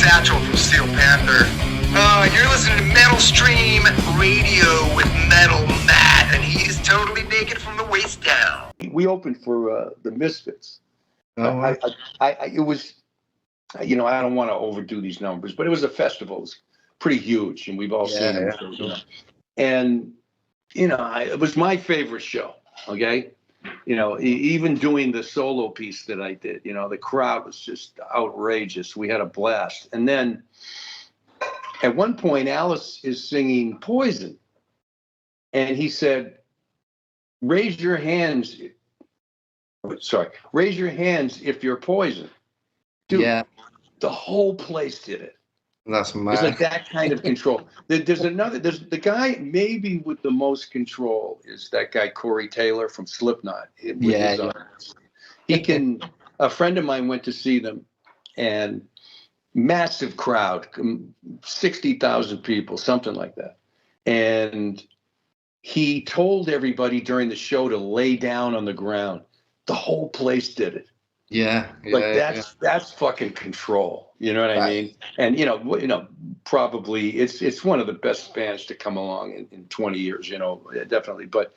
Satchel from Steel Panther. You're listening to Metal Stream Radio with Metal Matt, and he's totally naked from the waist down. We opened for the Misfits. Oh, it was, you know, I don't want to overdo these numbers, but it was a festival. It was pretty huge, and we've all seen it. Yeah. You know. And, you know, it was my favorite show, okay? You know, even doing the solo piece that I did, you know, the crowd was just outrageous. We had a blast. And then at one point, Alice is singing Poison. And he said, raise your hands if you're Poison. Dude, yeah, the whole place did it. that's mad. It's like that kind of control. There's the guy maybe with the most control is that guy Corey Taylor from Slipknot. He can. A friend of mine went to see them, and massive crowd, 60,000 people, something like that. And he told everybody during the show to lay down on the ground. The whole place did it. Yeah, Like that's fucking control. You know what I mean? And you know, probably it's one of the best bands to come along in 20 years. You know, definitely. But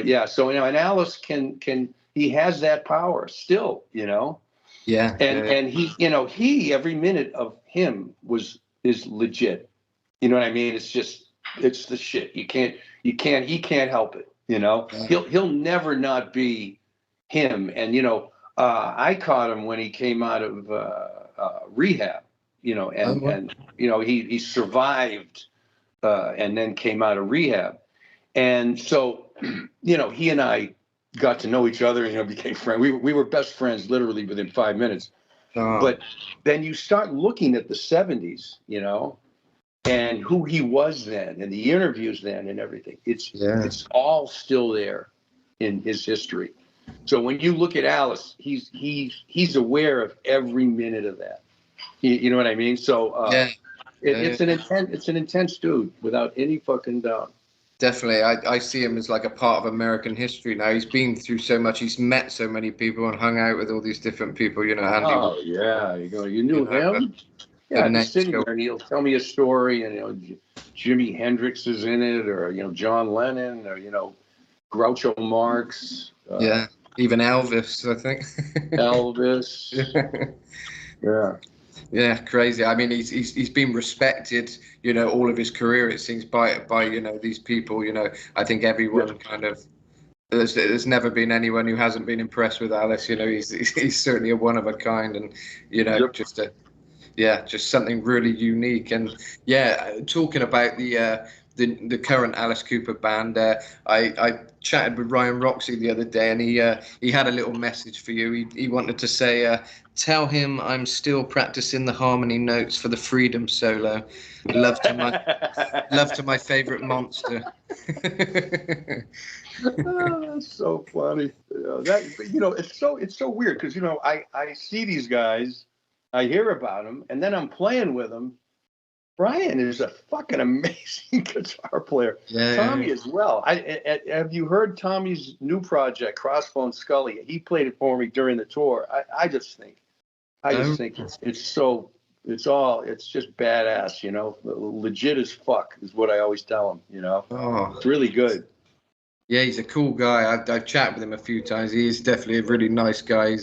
yeah. So you know, and Alice can he has that power still. You know. Yeah. And he, you know, every minute of him is legit. You know what I mean? It's the shit. He can't help it. You know. Yeah. He'll never not be him. And you know. I caught him when he came out of rehab, you know, and you know he survived and then came out of rehab, and so you know he and I got to know each other, and, you know, became friends. We were best friends literally within 5 minutes. But then you start looking at the 70s, you know, and who he was then, and the interviews then, and everything. It's all still there in his history. So when you look at Alice, he's aware of every minute of that. You know what I mean? So it's an intense dude without any fucking doubt. Definitely, I see him as like a part of American history now. He's been through so much. He's met so many people and hung out with all these different people. You know, Andy. You knew him. Yeah, I'm sitting there and he'll tell me a story, and you know, Jimi Hendrix is in it, or you know, John Lennon, or you know, Groucho Marx. Even Elvis, I think. Elvis. Yeah. Yeah, crazy. I mean, he's been respected, you know, all of his career, it seems, by you know, these people. You know, I think everyone kind of. There's never been anyone who hasn't been impressed with Alice. You know, he's certainly a one of a kind, and you know, just something really unique. And talking about the current Alice Cooper band, I chatted with Ryan Roxy the other day, and he had a little message for you. He wanted to say, tell him I'm still practicing the harmony notes for the Freedom solo. Love to my favorite monster. Oh, that's so funny. It's so weird because you know I see these guys, I hear about them, and then I'm playing with them. Brian is a fucking amazing guitar player. Tommy as well. Have you heard Tommy's new project, Crossbone Skully? He played it for me during the tour. I just think it's just badass, you know, legit as fuck is what I always tell him, you know. It's really good. Yeah, he's a cool guy. I've chatted with him a few times. He is definitely a really nice guy.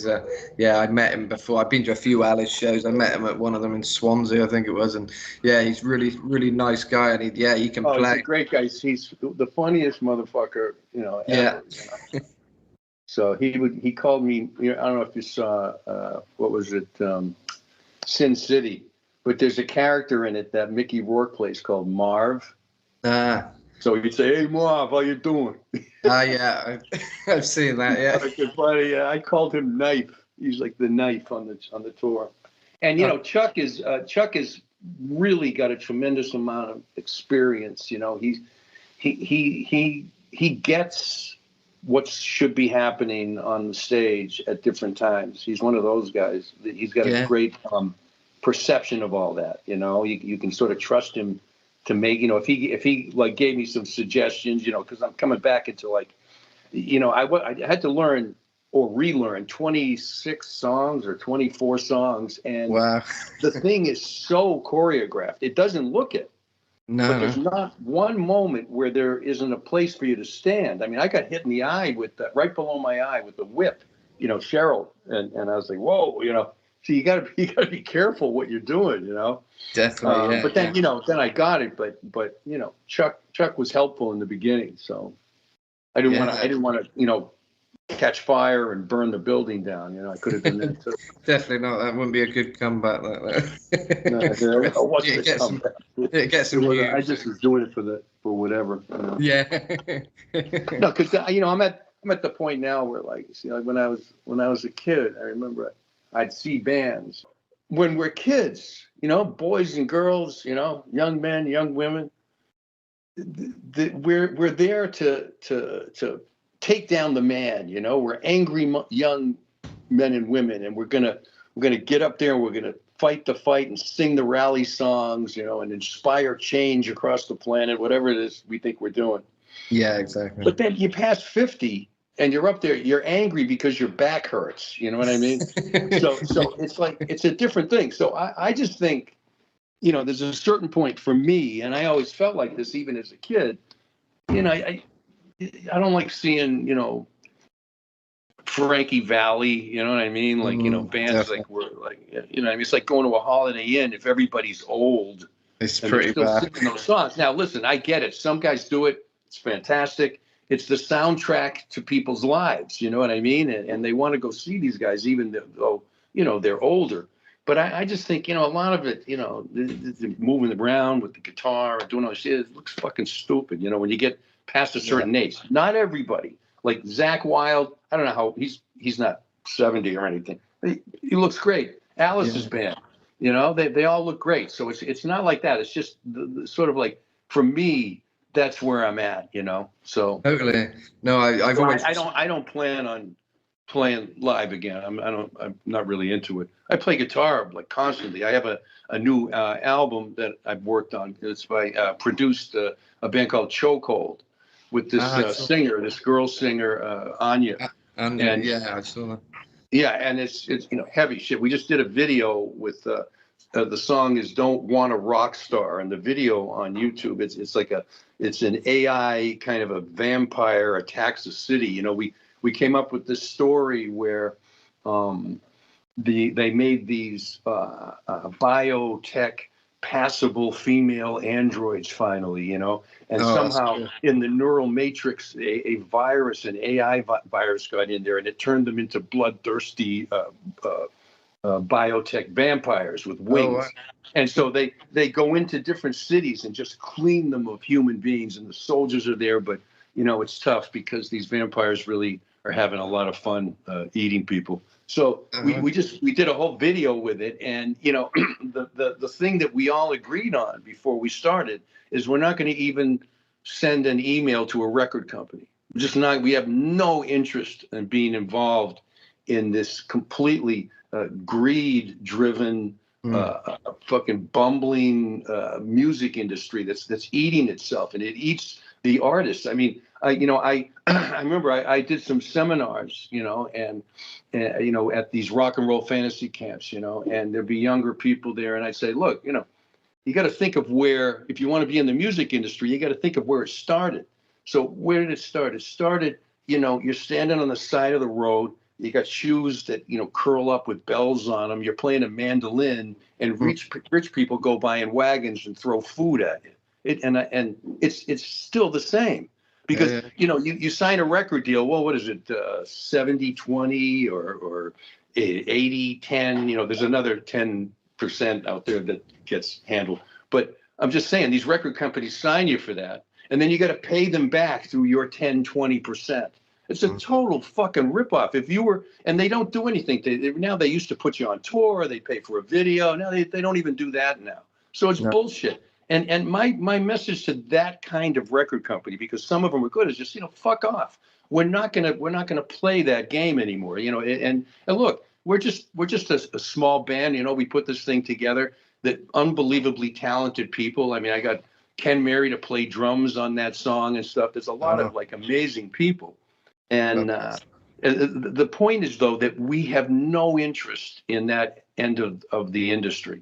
I met him before. I've been to a few Alice shows. I met him at one of them in Swansea, I think it was. And yeah, he's really, really nice guy. And he can play. He's a great guy. He's the funniest motherfucker, you know, ever. You know? So he called me, you know, I don't know if you saw, what was it, Sin City, but there's a character in it that Mickey Rourke plays called Marv. So you'd say, "Hey Marv, how you doing?" Yeah, I've seen that. Yeah, buddy. I called him Knife. He's like the knife on the tour. And you know, Chuck is really got a tremendous amount of experience. You know, he gets what should be happening on the stage at different times. He's one of those guys. He's got a great perception of all that. You know, you can sort of trust him to make, you know, if he like gave me some suggestions, you know, because I'm coming back into like, you know, I had to learn or relearn 26 songs or 24 songs. And Wow. the thing is so choreographed. It doesn't look it. No, But there's not one moment where there isn't a place for you to stand. I mean, I got hit in the eye right below my eye with the whip, Cheryl, and I was like, whoa, So you gotta be careful what you're doing, definitely. Yeah. But then then I got it. But Chuck was helpful in the beginning, so I didn't want to catch fire and burn the building down. I could have done that too. Definitely not. That wouldn't be a good comeback like that. No, it wasn't a comeback. I just was doing it for whatever. Yeah. No, because I'm at the point now where when I was a kid, I remember I'd see bands when we're kids, boys and girls, young men, young women. We're there to take down the man. We're angry young men and women, and we're gonna get up there and we're gonna fight the fight and sing the rally songs, and inspire change across the planet, whatever it is we think we're doing. Yeah, exactly. But then you pass 50 and you're up there, you're angry because your back hurts. You know what I mean? So it's like, it's a different thing. So I just think, there's a certain point for me, and I always felt like this even as a kid, I don't like seeing, Frankie Valli, you know what I mean? Like, bands definitely. like we're like, I mean, it's like going to a Holiday Inn if everybody's old. It's And pretty they're still bad. singing those songs. Now, listen, I get it. Some guys do it. It's fantastic. It's the soundtrack to people's lives. You know what I mean? And they want to go see these guys, even though, they're older. But I just think, a lot of it, moving around with the guitar and doing all this shit, it looks fucking stupid, when you get past a certain age. Not everybody. Like Zakk Wylde, I don't know how, he's not 70 or anything. He looks great. Alice's band. They all look great. So it's not like that. It's just the sort of like, for me, that's where I'm at, So Totally. No, I've always. I don't plan on playing live again. I'm not really into it. I play guitar like constantly. I have a new album that I've worked on. It's produced a band called Chokehold with this singer, this girl singer, Anya. And yeah, I saw that. Yeah, and it's heavy shit. We just did a video with the song is "Don't Want a Rock Star," and the video on YouTube. It's an AI kind of a vampire attacks a city. We came up with this story where they made these biotech passable female androids finally, and somehow in the neural matrix, a virus, an AI virus got in there, and it turned them into bloodthirsty biotech vampires with wings. Oh, wow. And so they go into different cities and just clean them of human beings, and the soldiers are there, but it's tough because these vampires really are having a lot of fun eating people. So we did a whole video with it, and the thing that we all agreed on before we started is we're not going to even send an email to a record company. We have no interest in being involved in this completely greed-driven, fucking bumbling music industry that's eating itself, and it eats the artists. I mean, I remember I did some seminars, and at these rock and roll fantasy camps, and there'd be younger people there, and I'd say, look, you got to think of where, if you want to be in the music industry, you got to think of where it started. So where did it start? It started, you're standing on the side of the road. You got shoes that, curl up with bells on them. You're playing a mandolin, and rich people go by in wagons and throw food at you. And it's still the same because, you sign a record deal. Well, what is it? 70-20 or 80-10, there's another 10% out there that gets handled. But I'm just saying, these record companies sign you for that. And then you got to pay them back through your 10-20%. It's a total fucking ripoff. And they don't do anything. Now they used to put you on tour. They pay for a video. Now they don't even do that now. So it's bullshit. And my message to that kind of record company, because some of them are good, is just, fuck off. We're not gonna play that game anymore. And look, we're just a small band. We put this thing together. That unbelievably talented people. I mean, I got Ken Mary to play drums on that song and stuff. There's a lot of like amazing people. And The point is, though, that we have no interest in that end of the industry.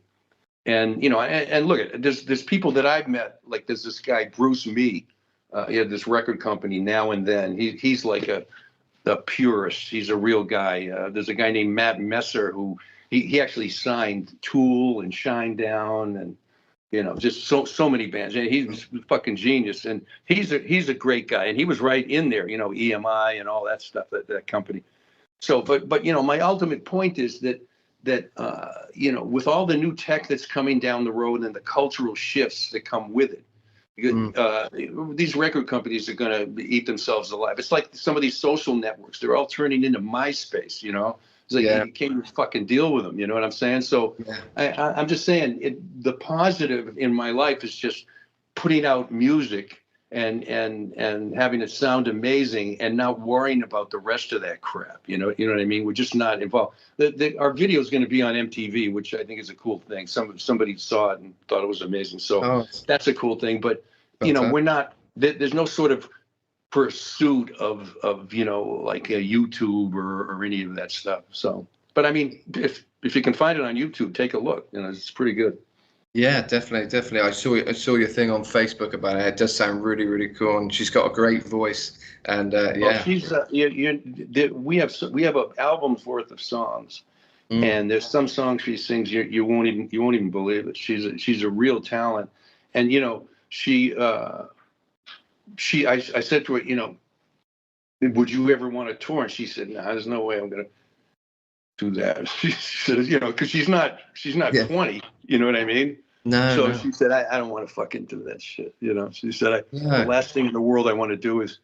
And, and look at there's people that I've met, like there's this guy, Bruce Mee. He had this record company, Now and Then. He's like a purist. He's a real guy. There's a guy named Matt Messer who he actually signed Tool and Shinedown and just so many bands. And he's a fucking genius. And he's a great guy. And he was right in there, EMI and all that stuff, that company. So, but my ultimate point is that with all the new tech that's coming down the road and the cultural shifts that come with it, these record companies are going to eat themselves alive. It's like some of these social networks; they're all turning into MySpace. It's like you can't even fucking deal with them. You know what I'm saying? So I'm just saying the positive in my life is just putting out music and having it sound amazing and not worrying about the rest of that crap. You know what I mean? We're just not involved. Our video is going to be on MTV, which I think is a cool thing. Somebody saw it and thought it was amazing. So that's a cool thing. But, we're not, there's no sort of pursuit of like a YouTube or any of that stuff. So, but I mean, if you can find it on YouTube, take a look. It's pretty good. Yeah, definitely. I saw your thing on Facebook about it. It does sound really, really cool, and she's got a great voice. And she's we have an album's worth of songs, and there's some songs she sings you won't even believe it. She's a real talent, and I said to her, would you ever want to tour? And she said, no, there's no way I'm gonna do that. She said, because she's not 20. You know what I mean? No. She said, I don't want to fucking do that shit. She said, the last thing in the world I want to do is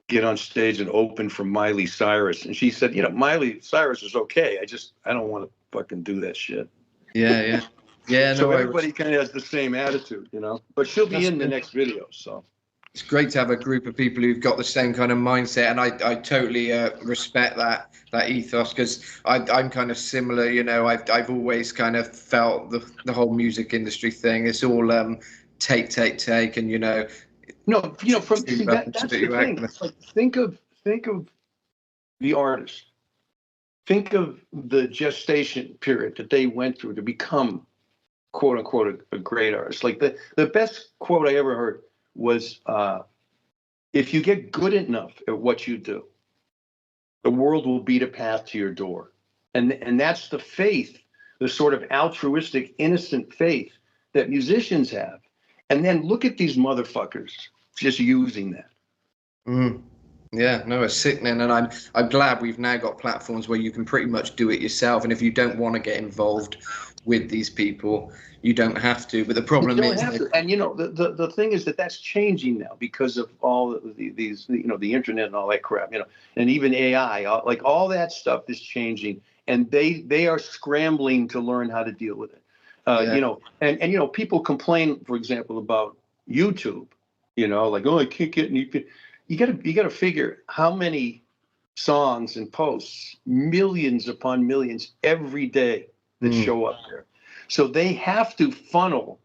get on stage and open for Miley Cyrus. And she said, Miley Cyrus is okay. I don't want to fucking do that shit. Yeah. So everybody kind of has the same attitude, but she'll be in the next video. So it's great to have a group of people who've got the same kind of mindset, and I totally respect that ethos, because I'm kind of similar. I've always kind of felt the whole music industry thing. It's all take, and that's the thing. It's like, think of the artist. Think of the gestation period that they went through to become, quote unquote, a great artist. Like the best quote I ever heard was, if you get good enough at what you do, the world will beat a path to your door. And that's the faith, the sort of altruistic, innocent faith that musicians have. And then look at these motherfuckers just using that. Yeah, no, it's sickening. And I'm glad we've now got platforms where you can pretty much do it yourself. And if you don't want to get involved with these people, you don't have to. But the problem is, and the thing is that's changing now because of all these, the internet and all that crap, and even AI, like all that stuff is changing, and they are scrambling to learn how to deal with it. And people complain, for example, about YouTube, like, I can't get any. You got to figure how many songs and posts, millions upon millions every day that show up there. So they have to funnel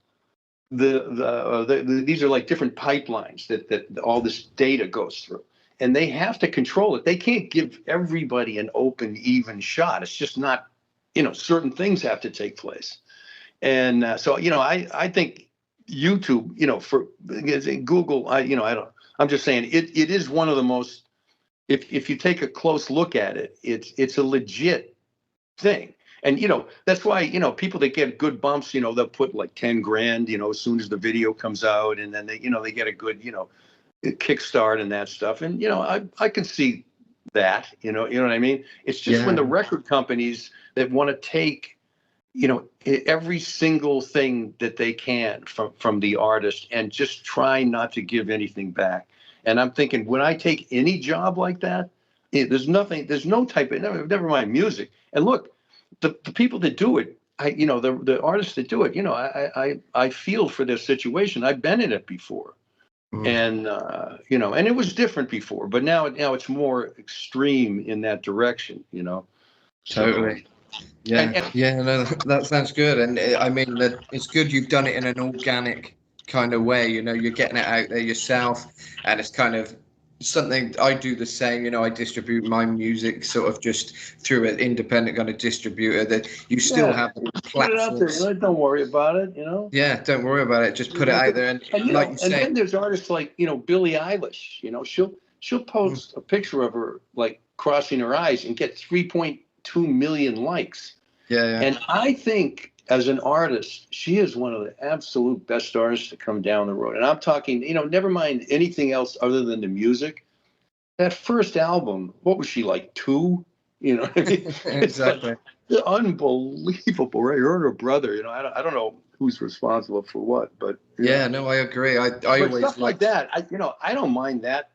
these are like different pipelines that all this data goes through, and they have to control it. They can't give everybody an open, even shot. It's just not, certain things have to take place. And so, I think YouTube, for Google, I'm just saying it is one of the most, if you take a close look at it, it's a legit thing. And, that's why, people that get good bumps, they'll put like 10 grand, as soon as the video comes out, and then they get a good, kickstart and that stuff. And, I can see that, you know what I mean? It's just when the record companies that want to take, every single thing that they can from the artist and just try not to give anything back. And I'm thinking, when I take any job like that, there's no type of, never mind music. And look, the people that do it, the artists that do it, I feel for their situation. I've been in it before. And, and it was different before, but now it's more extreme in that direction, Totally. No, that sounds good. And I mean, it's good you've done it in an organic kind of way. You're getting it out there yourself, and it's kind of something I do the same. You know, I distribute my music sort of just through an independent kind of distributor. That you still Yeah, have put it out there. platforms. Don't worry about it. Yeah, don't worry about it. Just put it out there, and like you And say, then there's artists like Billie Eilish. She'll post a picture of her like crossing her eyes and get 3.2 million likes. yeah. And I think as an artist, she is one of the absolute best artists to come down the road. And I'm talking, never mind anything else other than the music. That first album, what was she like, 2? You know what I mean? Exactly. It's like unbelievable, right? Her and her brother. I don't know who's responsible for what, but Yeah, no, I agree. I but always stuff like that. I don't mind that.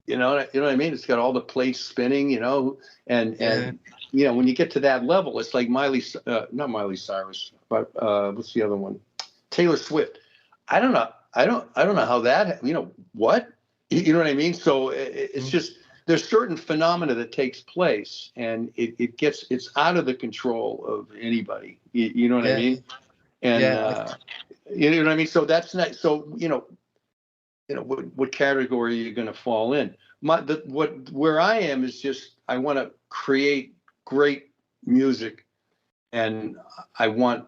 You know what I mean? It's got all the plates spinning. And when you get to that level, it's like not Miley Cyrus, but what's the other one? Taylor Swift. I don't know. I don't know how that. What? You know what I mean? So it's just there's certain phenomena that takes place, and it's out of the control of anybody. You know what I mean? And you know what I mean. So that's not. So what category are you going to fall in? Where I am is just I want to create great music, and I want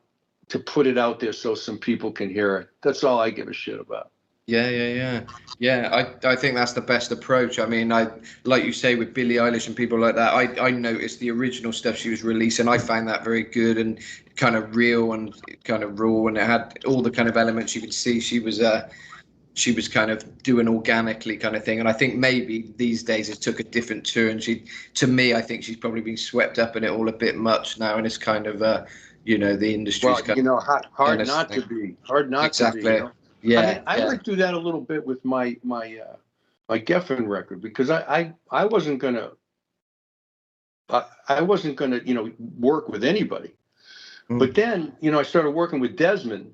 to put it out there so some people can hear it. That's all I give a shit about. Yeah. I think that's the best approach. I mean, like you say with Billie Eilish and people like that. I noticed the original stuff she was releasing. I found that very good and kind of real and kind of raw, and it had all the kind of elements you could see she was kind of doing organically kind of thing. And I think maybe these days it took a different turn. To me, I think she's probably been swept up in it all a bit much now, and it's kind of the industry's hard not to be. Exactly. Yeah. I mean, I went through that a little bit with my Geffen record because I wasn't gonna work with anybody. But then I started working with Desmond,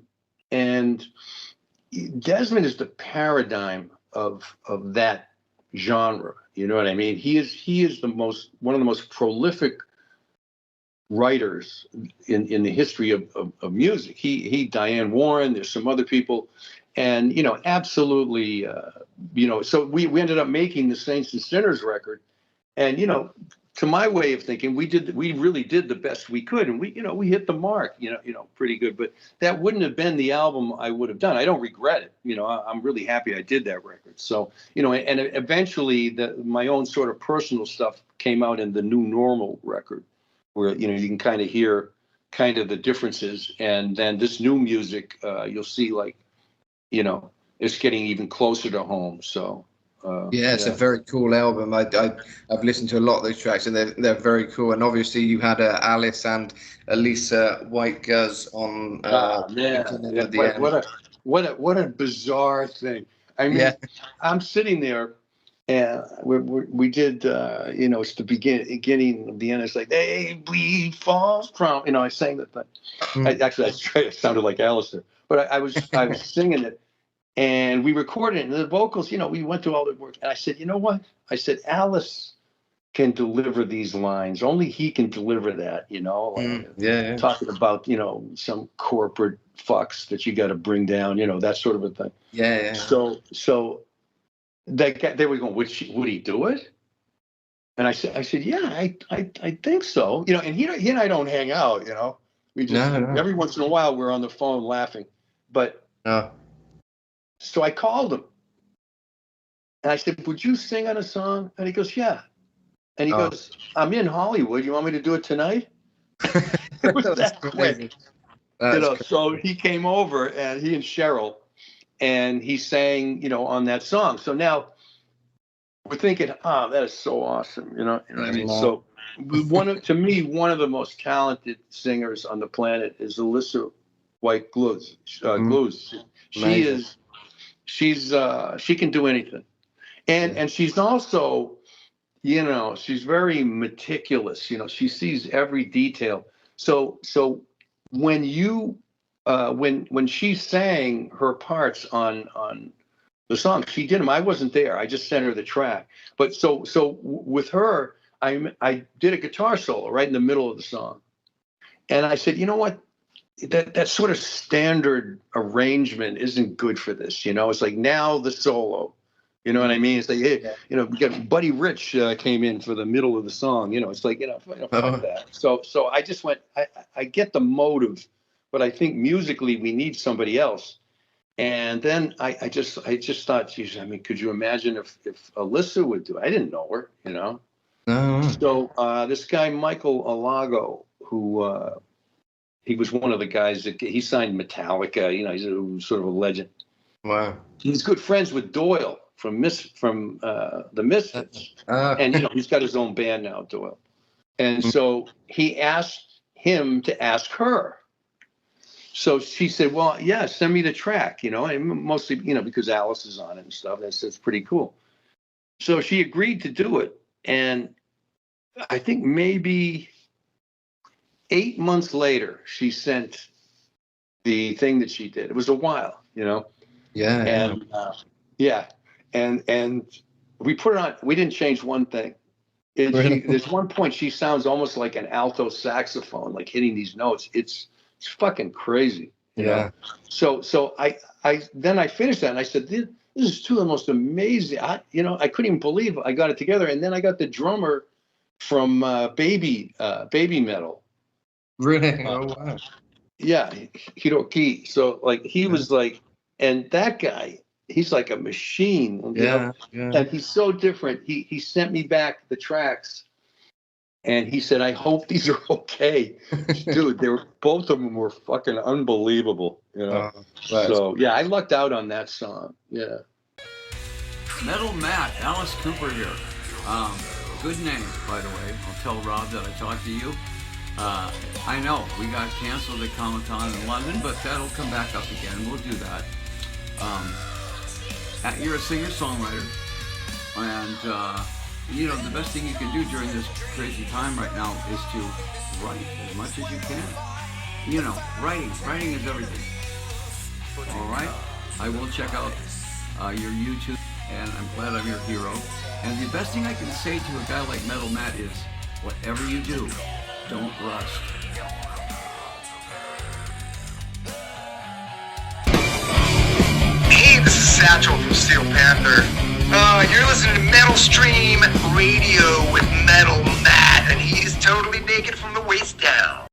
and Desmond is the paradigm of that genre. You know what I mean? He is one of the most prolific writers in the history of music. He Diane Warren. There's some other people, and absolutely. So we ended up making the Saints and Sinners record, and to my way of thinking, we really did the best we could, and we hit the mark, pretty good. But that wouldn't have been the album I would have done. I don't regret it. I'm really happy I did that record. So and eventually my own sort of personal stuff came out in the New Normal record, where you can kind of hear kind of the differences, and then this new music you'll see it's getting even closer to home. So. It's a very cool album. I've listened to a lot of those tracks, and they're very cool. And obviously, you had Alice and Elisa White-Guz on. What a bizarre thing. I mean, I'm sitting there, and we did. It's the beginning of the end. It's like they bleed falls from. I sang that thing. I sounded like Alistair, but I was singing it. And we recorded it, and the vocals, we went through all the work. And I said, you know what? I said, Alice can deliver these lines. Only he can deliver that, Talking about, some corporate fucks that you got to bring down, that sort of a thing. Yeah. So they were going, would he do it? And I said, yeah, I think so. And he and I don't hang out, We just, every once in a while, we're on the phone laughing. But... So I called him, and I said, would you sing on a song? And he goes, yeah. And he goes, I'm in Hollywood. You want me to do it tonight? It was that quick. So he came over, and he and Cheryl, and he sang, on that song. So now we're thinking, that is so awesome. You know what I mean? So to me, one of the most talented singers on the planet is Elisa White-Guz. She can do anything. And she's also, she's very meticulous. She sees every detail. So when when she sang her parts on the song, she did them. I wasn't there. I just sent her the track. But so with her, I did a guitar solo right in the middle of the song. And I said, you know what? That sort of standard arrangement isn't good for this. It's like now the solo, You know what I mean? It's like, hey, you know, we got Buddy Rich came in for the middle of the song. You know, it's like, fuck that. So I just went. I get the motive, but I think musically we need somebody else. And then I just thought, geez, I mean, could you imagine if Alyssa would do it? I didn't know her, you know. No. So this guy Michael Alago, who he was one of the guys that he signed Metallica. You know, he's sort of a legend. Wow. He's good friends with Doyle from the Misfits, and you know he's got his own band now, Doyle. And so he asked him to ask her. So she said, well, yeah, send me the track, you know, and mostly, you know, because Alice is on it and stuff. That's pretty cool. So she agreed to do it. And I think maybe 8 months later, she sent the thing that she did. It was a while, you know. Yeah. And and we put it on. We didn't change one thing. There's one point she sounds almost like an alto saxophone, like hitting these notes. It's fucking crazy, you know. So I then I finished that and I said, this is two of the most amazing. I couldn't even believe I got it together. And then I got the drummer from Baby Metal. Really? Oh wow. Yeah, Hiroki. So like he was like, and that guy, he's like a machine. Yeah. And he's so different. He sent me back the tracks. And he said, I hope these are okay. Dude, both of them were fucking unbelievable, you know. So, yeah, I lucked out on that song. Yeah. Metal Matt, Alice Cooper here. Good name, by the way. I'll tell Rob that I talked to you. I know, we got canceled at Comic-Con in London, but that'll come back up again. We'll do that. You're a singer-songwriter. And, you know, the best thing you can do during this crazy time right now is to write as much as you can. You know, writing is everything. All right? I will check out your YouTube, and I'm glad I'm your hero. And the best thing I can say to a guy like Metal Matt is, whatever you do, don't rust. Hey, this is Satchel from Steel Panther. You're listening to Metal Stream Radio with Metal Matt, and he's totally naked from the waist down.